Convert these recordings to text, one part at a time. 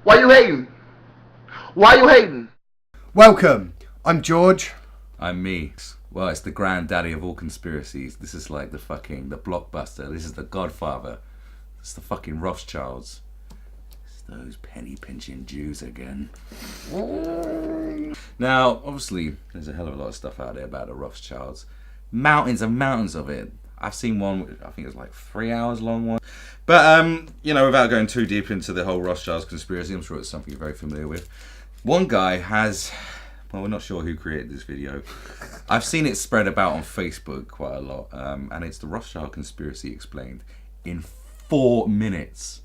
Why you hating? Why you hating? Welcome. I'm George. I'm me. Well, it's the granddaddy of all conspiracies. This is like the blockbuster. This is the Godfather. It's the fucking Rothschilds. It's those penny pinching Jews again. Now, obviously, there's a hell of a lot of stuff out there about the Rothschilds. Mountains and mountains of it. I've seen one, I think it was like 3 hours long one. But, without going too deep into the whole Rothschilds conspiracy, I'm sure it's something you're very familiar with. One guy has, well, we're not sure who created this video. I've seen it spread about on Facebook quite a lot. And it's the Rothschild conspiracy explained in 4 minutes.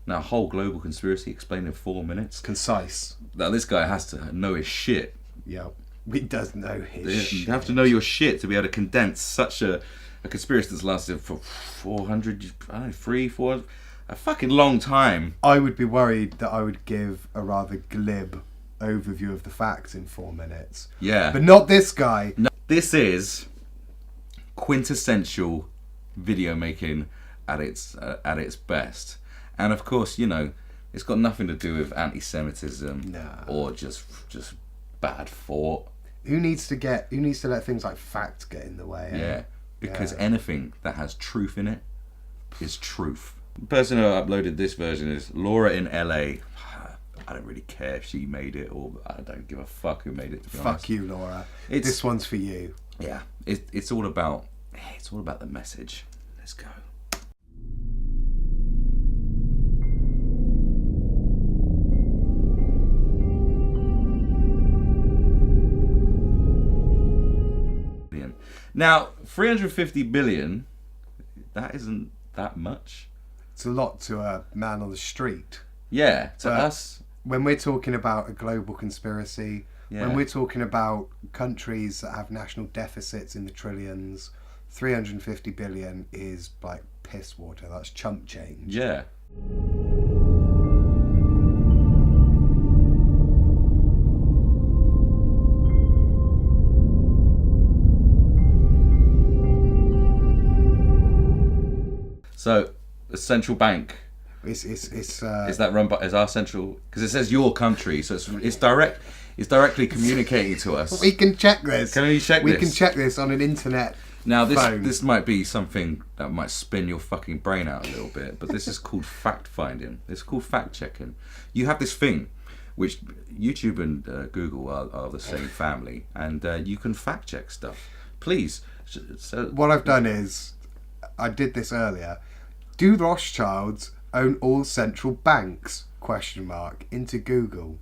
Now, a whole global conspiracy explained in 4 minutes. Concise. Now, this guy has to know his shit. Yeah, he does know his shit. You have to know your shit to be able to condense such a conspiracy that's lasted for 400, a fucking long time. I would be worried that I would give a rather glib overview of the facts in 4 minutes. Yeah. But not this guy. No, this is quintessential video making at its best. And of course, it's got nothing to do with anti-Semitism or just bad thought. Who needs to let things like facts get in the way? Yeah. Because anything that has truth in it is truth. The person who uploaded this version is Laura in LA. I don't really care if she made it, or I don't give a fuck who made it, to be honest. Fuck you, Laura. This one's for you. Yeah. It's all about the message. Let's go. Now, 350 billion, that isn't that much. It's a lot to a man on the street. Yeah, to us. When we're talking about a global conspiracy, when we're talking about countries that have national deficits in the trillions, 350 billion is like piss water. That's chump change. Yeah. So, the central bank. Is that run by? Is our central? Because it says your country, so it's direct. It's directly communicating to us. We can check this. Can we check this? We can check this on an internet. Now phone. This might be something that might spin your fucking brain out a little bit, but this is called fact finding. It's called fact checking. You have this thing, which YouTube and Google are the same family, and you can fact check stuff. Please. So, what I've done is, I did this earlier. Do the Rothschilds own all central banks? ? Into Google,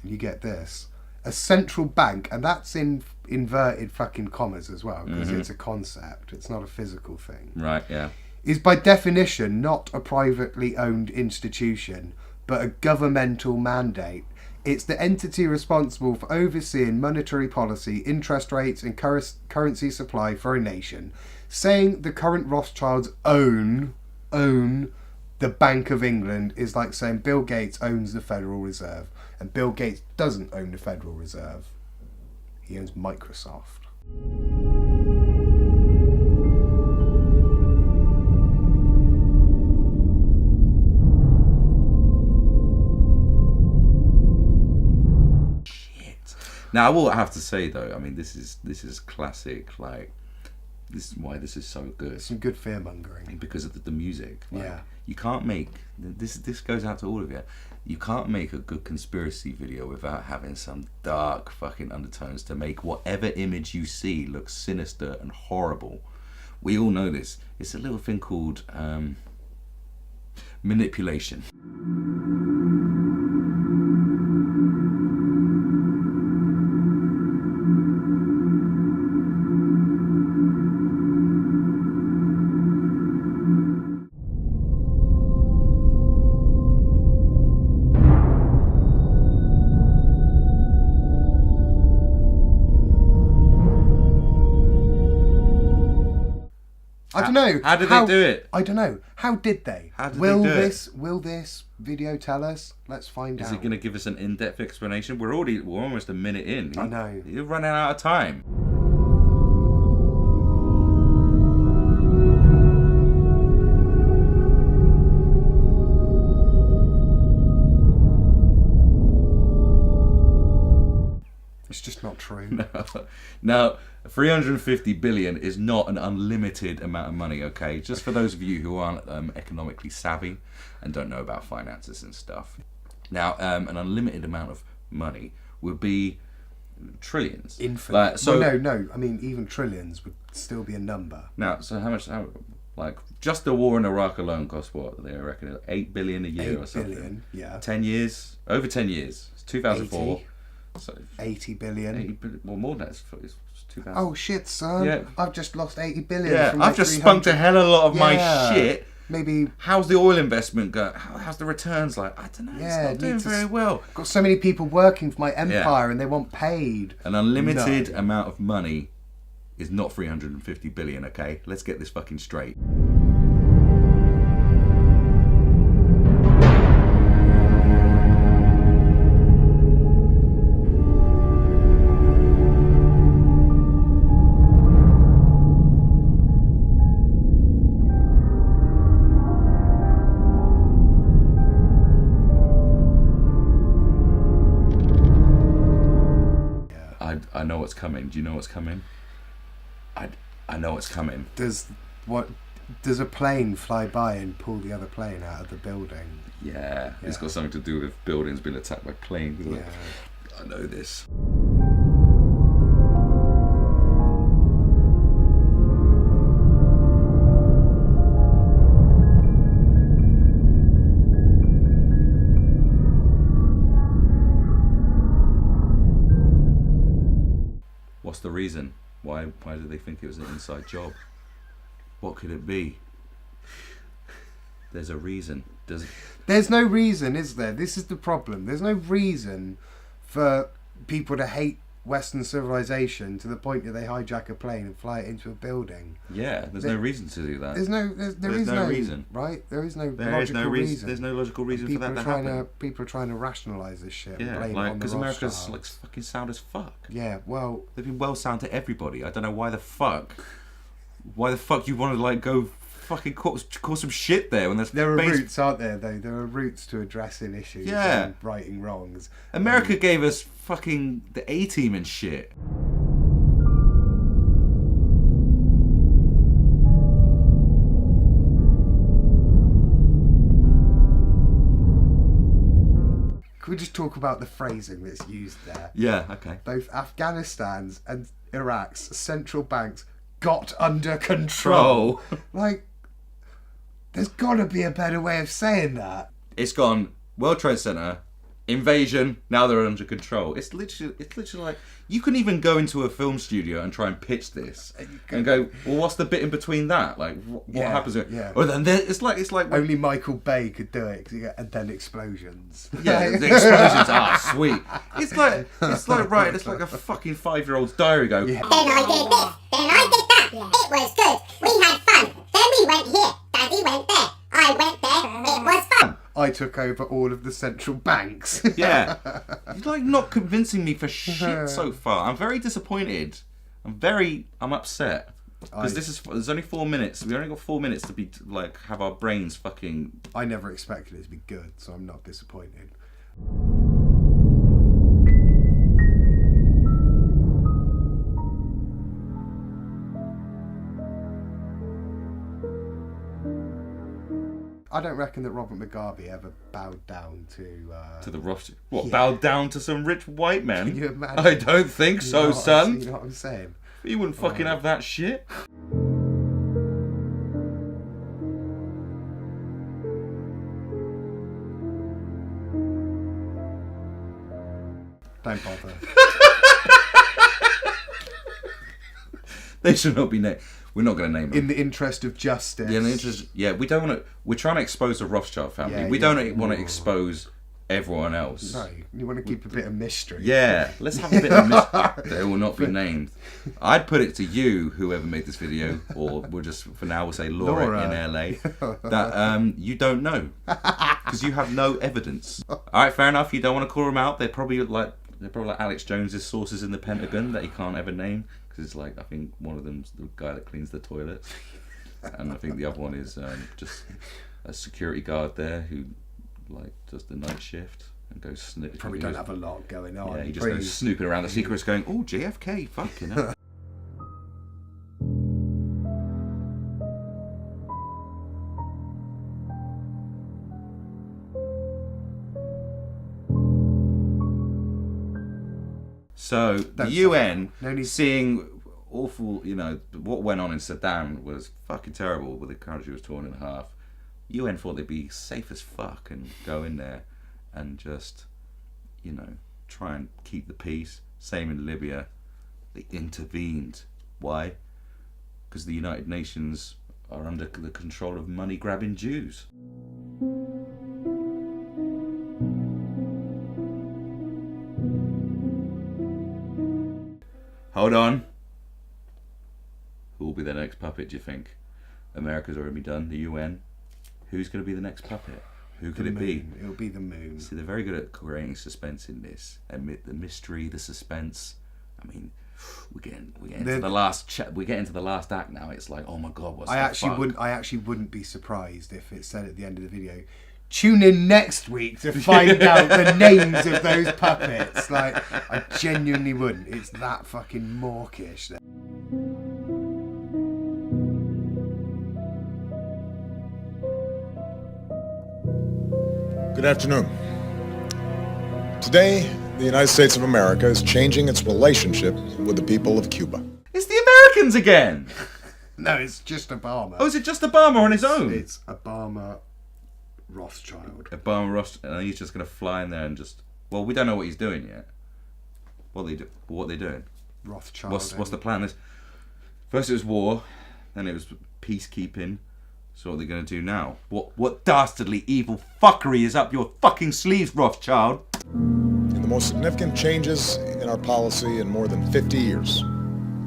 and you get this: a central bank, and that's in inverted fucking commas as well, because it's a concept. It's not a physical thing. Right. Yeah. Is by definition not a privately owned institution, but a governmental mandate. It's the entity responsible for overseeing monetary policy, interest rates, and currency supply for a nation. Saying the current Rothschilds own the Bank of England is like saying Bill Gates owns the Federal Reserve, and Bill Gates doesn't own the Federal Reserve. He owns Microsoft. Shit. Now I will have to say though, I mean this is classic, like this is why this is so good. Some good fear mongering because of the music. Yeah. You can't make this goes out to all of you. You can't make a good conspiracy video without having some dark fucking undertones to make whatever image you see look sinister and horrible. We all know this. It's a little thing called manipulation. I don't know. How did they do it? I don't know. How did they? How did will they do this it? Will this video tell us? Let's find out. Is it going to give us an in-depth explanation? We're almost a minute in. I know. You're running out of time. It's just not true. No. Now, 350 billion is not an unlimited amount of money, okay? Just for those of you who aren't economically savvy and don't know about finances and stuff. Now, an unlimited amount of money would be trillions. Infinite. Like, so, well, no. I mean, even trillions would still be a number. Now, so how much... like, just the war in Iraq alone cost what? They reckon 8 billion a year or something. 8 billion, yeah. 10 years? Over 10 years. It's 2004. 80. So 80 billion. 80 billion. Well, more than that. It's 2000. Oh shit, son! Yeah. I've just lost 80 billion. Yeah, from my I've just 300. spunked a hell of a lot of my shit. Maybe. How's the oil investment going? How's the returns like? I don't know. Yeah, it's not doing very well. Got so many people working for my empire, and they want paid. An unlimited amount of money is not 350 billion. Okay, let's get this fucking straight. I know what's coming. Do you know what's coming? I know what's coming. Does a plane fly by and pull the other plane out of the building? Yeah, it's got something to do with buildings being attacked by planes. Yeah. I know this. What's the reason? Why do they think it was an inside job? What could it be? There's a reason. There's no reason, is there? This is the problem. There's no reason for people to hate Western civilization to the point that they hijack a plane and fly it into a building. Yeah, there's no reason to do that. There is no reason, right? There is no logical reason. There's no logical reason for that to happen. People are trying to rationalise this shit. Yeah, and blame like it on the because America's Rothschilds. like fucking sound as fuck. Yeah, well, They've been well sound to everybody. I don't know why the fuck you want to like go fucking cause some shit there when there's there are roots, aren't there? Though there are roots to addressing issues and righting wrongs. America gave us fucking the A-Team and shit. Can we just talk about the phrasing that's used there? Yeah, okay. Both Afghanistan's and Iraq's central banks got under control. Like, there's got to be a better way of saying that. It's gone World Trade Center, invasion, now they're under control. It's literally like you can even go into a film studio and try and pitch this and go, well, what's the bit in between that? Like, what happens? Yeah. Or then it's like Only Michael Bay could do it, and then explosions. yeah, the explosions are sweet. It's like right. It's like a fucking 5-year-old's diary. Go. Yeah. Then I did this. Then I did that. It was good. We had fun. Then we went here. Daddy went there. I went there. It was fun. I took over all of the central banks. Yeah, you're like not convincing me for shit so far. I'm very disappointed. I'm upset because there's only 4 minutes. We only got 4 minutes to be like have our brains fucking. I never expected it to be good, so I'm not disappointed. I don't reckon that Robert Mugabe ever bowed down to the Rothschild. What, Yeah. bowed down to some rich white men? Can you imagine? I don't think so, You know son. You know what I'm saying? You wouldn't fucking have that shit. Don't bother. They should not be named. We're not going to name them. In the interest of justice. Yeah, in the interest. Yeah, we don't want to. We're trying to expose the Rothschild family. Yeah, we yeah. don't want to expose everyone else. No, you want to keep a bit of mystery. Yeah, let's have a bit of mystery. They will not be named. I'd put it to you, whoever made this video, or we'll just for now we'll say Laura. In LA, that you don't know because you have no evidence. All right, fair enough. You don't want to call them out. They're probably like Alex Jones's sources in the Pentagon that he can't ever name because it's like I think one of them's the guy that cleans the toilets, and I think the other one is just a security guard there who like does the night shift. and goes snooping. Probably don't have a lot going on. Yeah, he just goes snooping around the secrets going, oh, JFK, fucking hell. So the UN seeing awful, what went on in Saddam was fucking terrible, but the country was torn in half. UN thought they'd be safe as fuck and go in there and just, try and keep the peace. Same in Libya. They intervened. Why? Because the United Nations are under the control of money-grabbing Jews. Hold on. Who will be the next puppet, do you think? America's already done, the UN. Who's going to be the next puppet? Who could it be? It'll be the moon. See, they're very good at creating suspense in this. The mystery, the suspense. I mean, we're getting into the last we're getting to the last act now. It's like, oh my god, what's I actually wouldn't be surprised if it said at the end of the video, tune in next week to find out the names of those puppets. Like, I genuinely wouldn't. It's that fucking mawkish. Good afternoon. Today, the United States of America is changing its relationship with the people of Cuba. It's the Americans again! No, it's just Obama. Oh, is it just Obama on his own? It's Obama Rothschild. Obama Rothschild, and he's just going to fly in there and just... Well, we don't know what he's doing yet. What are they doing? Rothschild. What's the plan? First it was war, then it was peacekeeping. So what are they going to do now? What dastardly evil fuckery is up your fucking sleeves, Rothschild? In the most significant changes in our policy in more than 50 years,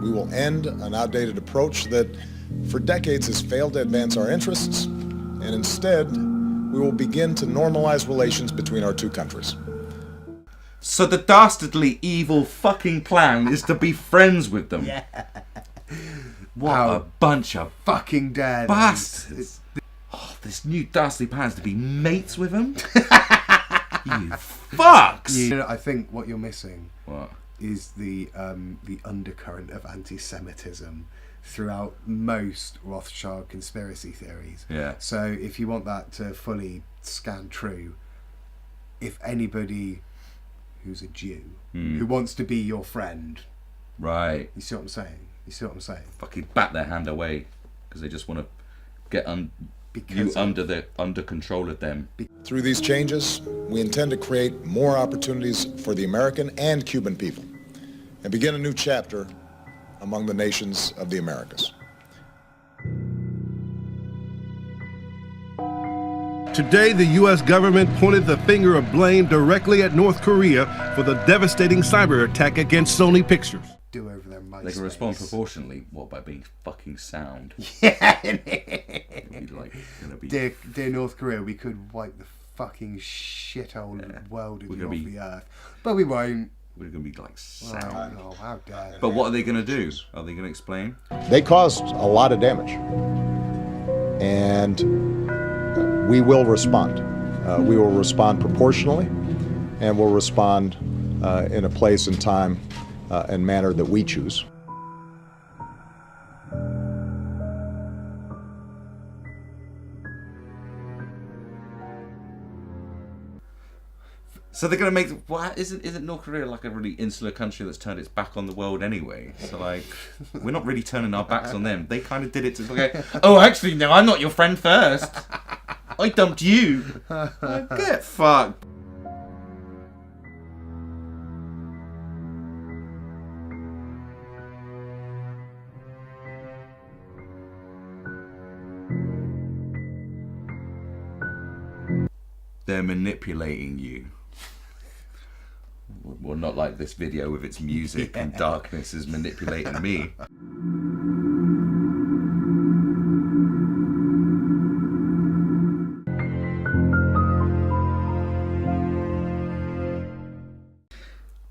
we will end an outdated approach that for decades has failed to advance our interests, and instead we will begin to normalize relations between our two countries. So the dastardly evil fucking plan is to be friends with them? Yeah. What a bunch of fucking dead bastards. This new dastardly plan is to be mates with them? You fucks! I think what you're missing What? is the undercurrent of anti-Semitism throughout most Rothschild conspiracy theories. Yeah. So if you want that to fully scan true, if anybody who's a Jew who wants to be your friend, right? You see what I'm saying? Fucking bat their hand away because they just want to get under control of them. Through these changes, we intend to create more opportunities for the American and Cuban people and begin a new chapter among the nations of the Americas. Today, the U.S. government pointed the finger of blame directly at North Korea for the devastating cyber attack against Sony Pictures. Do over their MySpace. They can respond proportionally. What, by being fucking sound? Yeah. Dear North Korea, we could wipe the fucking shithole world of you off the earth, but we won't. We're going to be like sound. Oh, how dare they? But what are they going to do? Are they going to explain? They caused a lot of damage, and we will respond. We will respond proportionally, and we'll respond in a place and time and manner that we choose. So they're going to make... What, isn't North Korea like a really insular country that's turned its back on the world anyway? So, like, we're not really turning our backs on them. They kind of did it to... Okay, oh, actually, no, I'm not your friend first. I dumped you. Get fucked. They're manipulating you. Well, not like this video with its music and darkness is manipulating me.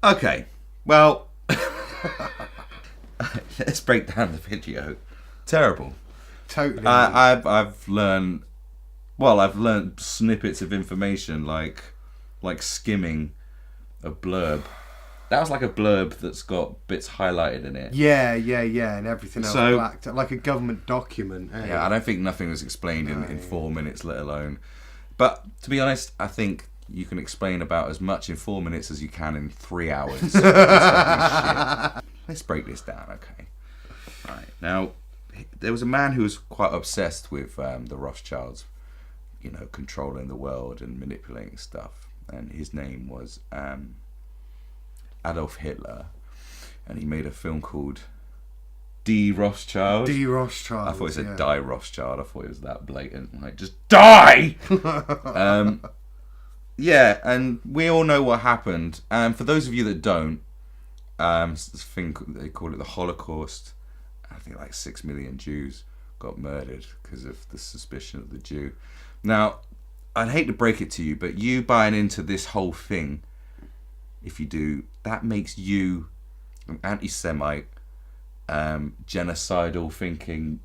Okay, well, let's break down the video. Terrible. Totally. I've learned snippets of information like like skimming a blurb. That was like a blurb that's got bits highlighted in it. Yeah, and everything else So- blacked, like a government document. Eh? Yeah, I don't think nothing was explained in 4 minutes, let alone. But to be honest, I think you can explain about as much in 4 minutes as you can in 3 hours. It's fucking shit. Let's break this down, okay? Right. Now, there was a man who was quite obsessed with the Rothschilds, you know, controlling the world and manipulating stuff. And his name was Adolf Hitler. And he made a film called D. Rothschild. D. Rothschild. I thought it said Die Rothschild. I thought it was that blatant. Like, just die! Yeah, and we all know what happened. For those of you that don't, this thing, they call it the Holocaust. I think like 6 million Jews got murdered because of the suspicion of the Jew. Now, I'd hate to break it to you, but you buying into this whole thing, if you do, that makes you an anti-Semite, genocidal thinking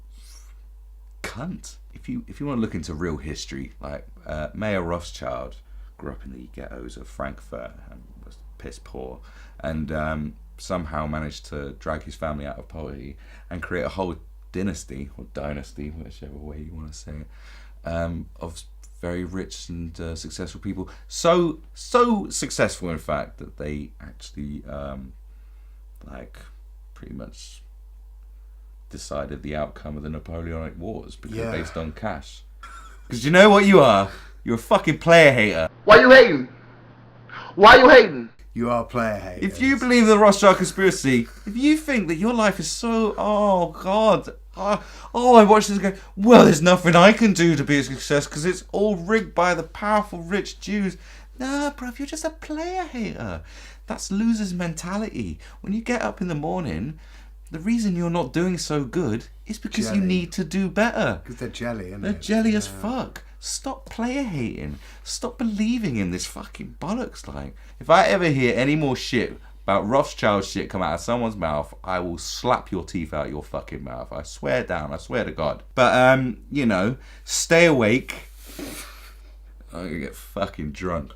cunt. If you want to look into real history, like Mayor Rothschild grew up in the ghettos of Frankfurt and was piss poor, and somehow managed to drag his family out of poverty and create a whole dynasty or dynasty, whichever way you want to say it, of very rich and successful people. So successful, in fact, that they actually like pretty much decided the outcome of the Napoleonic Wars because they're based on cash. Because you know what you are? You're a fucking player hater. Why you hating? Why you hating? You are player haters. If you believe in the Rothschild conspiracy, if you think that your life is so, oh God, I watch this and go, well, there's nothing I can do to be a success because it's all rigged by the powerful rich Jews. Nah, bruv, you're just a player hater. That's loser's mentality. When you get up in the morning, the reason you're not doing so good is because you need to do better. Because they're jelly, aren't They're they? jelly as fuck. Stop player hating. Stop believing in this fucking bollocks. Like, if I ever hear any more shit about Rothschild shit come out of someone's mouth, I will slap your teeth out your fucking mouth. I swear down. I swear to God. But, you know, stay awake. I'm gonna get fucking drunk.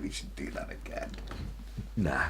We should do that again. Nah.